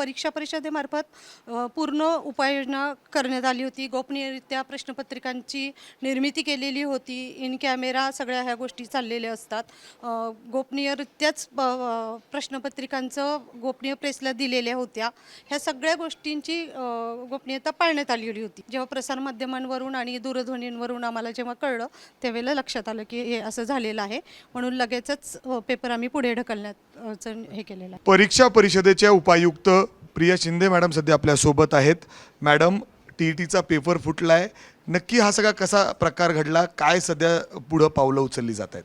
परीक्षा परिषदेमार्फत पूर्ण उपाययोजना करण्यात आली होती. गोपनीयरित्या प्रश्नपत्रिकांची निर्मिती केलेली होती. इन कॅमेरा सगळ्या ह्या गोष्टी चाललेल्या असतात. गोपनीयरित्याच प्रश्नपत्रिकांचं गोपनीय प्रेसला दिलेल्या होत्या. ह्या सगळ्या गोष्टींची गोपनीयता पाळण्यात आलेली होती. जेव्हा प्रसारमाध्यमांवरून आणि दूरध्वनींवरून आम्हाला जेव्हा कळलं त्यावेळेला लक्षात आलं की हे असं झालेलं आहे. म्हणून लगेचच पेपर आम्ही पुढे ढकलण्याचं हे केलेलं आहे. परीक्षा परिषदेच्या उपायुक्त प्रिया शिंदे मॅडम सध्या आपल्या सोबत आहेत. मॅडम, TETचा पेपर फुटलाय, नक्की हा सगळा कसा प्रकार घडला, काय सध्या पुढे पावलं उचलली जात आहेत?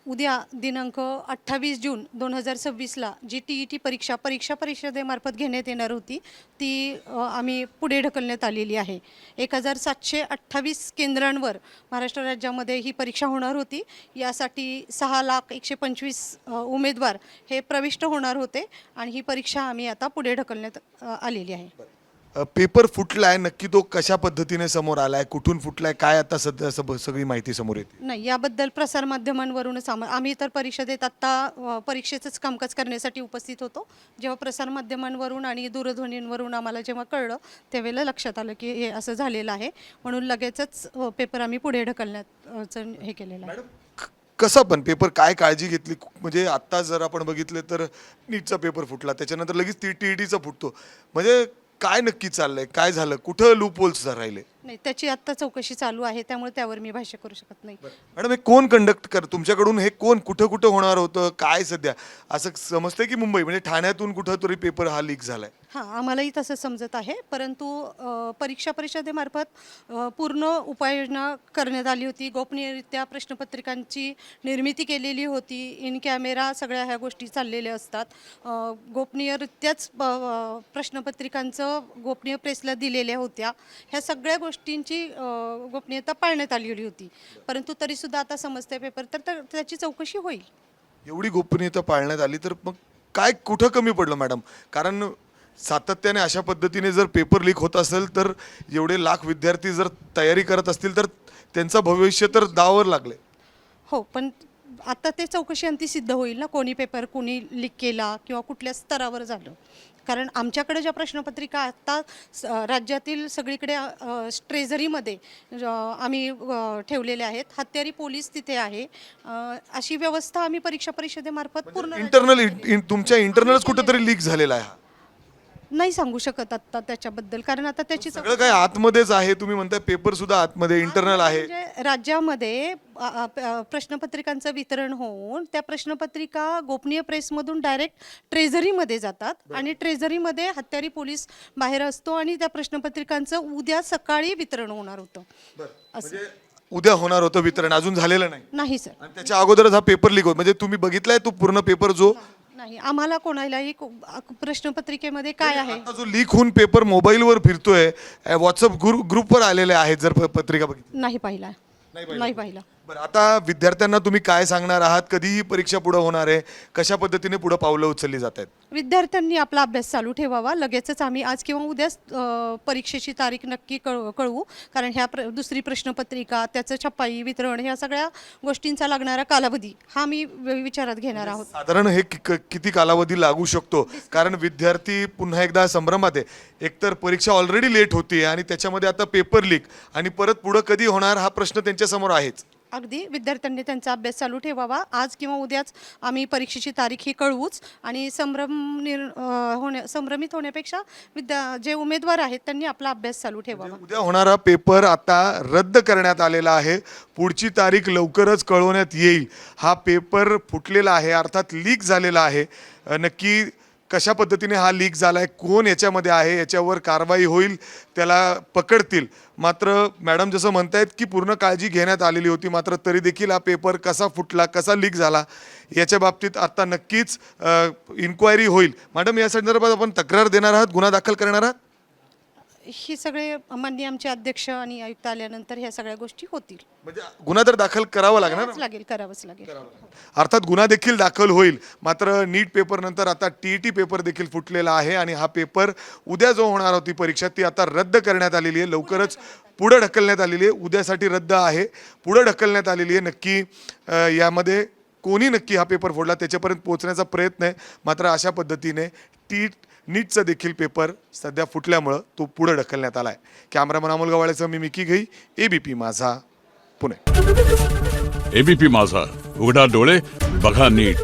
उद्या दिनांक 28 जून 2026ला जी TET परीक्षा परिषदेमार्फत घेण्यात येणार होती ती आम्ही पुढे ढकलण्यात आलेली आहे. 1728 केंद्रांवर महाराष्ट्र राज्यामध्ये ही परीक्षा होणार होती. यासाठी 6,125,000 उमेदवार हे प्रविष्ट होणार होते आणि ही परीक्षा आम्ही आता पुढे ढकलण्यात आलेली आहे. पेपर फुटलाय, नक्की तो कशा पद्धतीने समोर आलाय, कुठून फुटलाय, काय आता सध्या सगळी माहिती समोर येते? नाही, याबद्दल प्रसारमाध्यमांवरूनच आम्ही तर परिषदेत आत्ता परीक्षेचंच कामकाज करण्यासाठी उपस्थित होतो. जेव्हा प्रसारमाध्यमांवरून आणि दूरध्वनींवरून आम्हाला जेव्हा कळलं त्यावेळेला लक्षात आलं की हे असं झालेलं आहे. म्हणून लगेचच पेपर आम्ही पुढे ढकलण्याचं हे केलेलं आहे. कसा पण पेपर, काय काळजी घेतली? म्हणजे आत्ता जर आपण बघितलं तर नीटचा पेपर फुटला, त्याच्यानंतर लगेच TETचा फुटतो, म्हणजे काय नक्की चाललंय, काय झालं, कुठं लूप होल्स राहिले? नाही, त्याची आत्ता चौकशी चालू आहे, त्यामुळे त्यावर मी भाष्य करू शकत नाही. मॅडम, हे कोण कंडक्ट कर, तुमच्याकडून हे कोण कुठं कुठं होणार होतं, काय सध्या असं समजतंय की मुंबई म्हणजे ठाण्यातून कुठं तरी पेपर हा लीक झालाय? हां, आम्हालाही तसं समजत आहे. परंतु परीक्षा परिषदेमार्फत पूर्ण उपाययोजना करण्यात आली होती. गोपनीयरित्या प्रश्नपत्रिकांची निर्मिती केलेली होती. इन कॅमेरा सगळ्या ह्या गोष्टी चाललेल्या असतात. गोपनीयरित्याच प्रश्नपत्रिकांचं गोपनीय प्रेसला दिलेल्या होत्या. ह्या सगळ्या गोष्टींची गोपनीयता पाळण्यात आलेली होती. परंतु तरीसुद्धा आता समजते पेपर तर त्याची चौकशी होईल. एवढी गोपनीयता पाळण्यात आली तर मग काय कुठं कमी पडलं मॅडम? कारण सातत्याने अशा पद्धतीने जर पेपर लीक होत असेल तर एवढे लाख विद्यार्थी जर तयारी करत असतील तर त्यांचं भविष्य तर दावावर लागले. हो, पण आता ते चौकशी अंती सिद्ध होईल ना, कोणी पेपर कोणी लीक केला किंवा कुठल्या स्तरावर झालं. कारण आमच्याकडे ज्या प्रश्नपत्रिका आत्ता राज्यातील सगळीकडे ट्रेझरीमध्ये आम्ही ठेवलेल्या आहेत. हत्यारी पोलीस तिथे आहे. अशी व्यवस्था आम्ही परीक्षा परिषदेमार्फत पूर्ण इंटरनल तुमच्या इंटरनलच कुठेतरी लीक झालेला आहे? नाही सांगू शकत आत्ता त्याच्याबद्दल, कारण आता त्याची सगळं काय आतमध्येच आहे, तुम्ही म्हणताय पेपर सुद्धा आतमध्ये इंटरनल आहे. म्हणजे राज्यामध्ये प्रश्नपत्रिकांचं वितरण होऊन त्या प्रश्नपत्रिका गोपनीय प्रेसमधून डायरेक्ट ट्रेझरीमध्ये जातात आणि ट्रेझरीमध्ये हत्यारी पोलीस बाहेर असतो आणि त्या प्रश्नपत्रिकांचं उद्या सकाळी वितरण होणार होतं. म्हणजे उद्या होणार होतं वितरण, अजून झालेलं नाही सर. आणि त्याच्या अगोदरच हा पेपर लीक होत, म्हणजे तुम्ही बघितलाय तो पूर्ण पेपर जो नाही, आम्हाला कोणालाही प्रश्नपत्रिकेमध्ये काय आहे आता जो लीक होऊन पेपर मोबाईलवर फिरतोय, व्हॉट्सअप ग्रुपवर आलेले आहेत, जर पत्रिका बघितली नाही पाहिला. बरं, आता विद्यार्थ्यांना तुम्ही काय सांगणार आहात? कधी ही परीक्षा पुढे होणार आहे, कशा पद्धतीने पुढे पावलं उचलली जात आहेत? विद्यार्थ्यांनी आपला अभ्यास चालू ठेवावा. लगेचच आम्ही आज किंवा उद्याच परीक्षेची तारीख नक्की कळवू. कारण ह्या दुसरी प्रश्नपत्रिका, त्याचं छपाई वितरण, ह्या सगळ्या गोष्टींचा लागणारा कालावधी हा मी विचारात घेणार आहोत. साधारण हे किती कालावधी लागू शकतो? कारण विद्यार्थी पुन्हा एकदा संभ्रमात आहे. एकतर परीक्षा ऑलरेडी लेट होती आणि त्याच्यामध्ये आता पेपर लीक, आणि परत पुढे कधी होणार हा प्रश्न त्यांच्या समोर आहेच. अगदी विद्यार्थ्यांनी त्यांचा अभ्यास चालू ठेवावा. आज किंवा उद्याच आम्ही परीक्षेची तारीख ही कळवूच आणि संभ्रमित होण्यापेक्षा जे उमेदवार आहेत त्यांनी आपला अभ्यास चालू ठेवावा. उद्या होणारा पेपर आता रद्द करण्यात आलेला आहे. पुढची तारीख लवकरच कळवण्यात येईल. हा पेपर फुटलेला आहे, अर्थात लीक झालेला आहे. नक्की कशा पद्धतीने हा लीक झालाय, कोण याच्यामध्ये आहे, याच्यावर कारवाई होईल, त्याला पकडतील. मात्र मॅडम जसं म्हणतायत की पूर्ण काळजी घेण्यात आलेली होती, मात्र तरी देखील हा पेपर कसा फुटला, कसा लीक झाला याच्या बाबतीत आता नक्कीच इन्क्वायरी होईल. मॅडम, या संदर्भात आपण तक्रार देणार आहात, गुन्हा दाखल करणार आहात? ही सगळे माननीय आमचे अध्यक्ष आणि आयुक्त आल्यानंतर ह्या सगळ्या गोष्टी होतील. म्हणजे गुन्हा तर दाखल करावा लागणार? करावंच लागेल. अर्थात गुन्हा देखील दाखल होईल. मात्र नीट पेपर नंतर आता TET पेपर देखील फुटलेला आहे आणि हा पेपर उद्या जो होणार होती परीक्षा ती आता रद्द करण्यात आलेली आहे. लवकरच पुढे ढकलण्यात आलेली आहे. उद्यासाठी रद्द आहे, पुढे ढकलण्यात आलेली आहे. नक्की यामध्ये कोणी नक्की हा पेपर फोडला त्याच्यापर्यंत पोहोचण्याचा प्रयत्न आहे. मात्र अशा पद्धतीने नीटचा देखील पेपर सध्या फुटल्यामुळं तो पुढे ढकलण्यात आला आहे. कॅमेरामन अमोल गवाळेसह मी मिकी घई, ABP माझा, पुणे. ABP माझा, उघडा डोळे बघा नीट.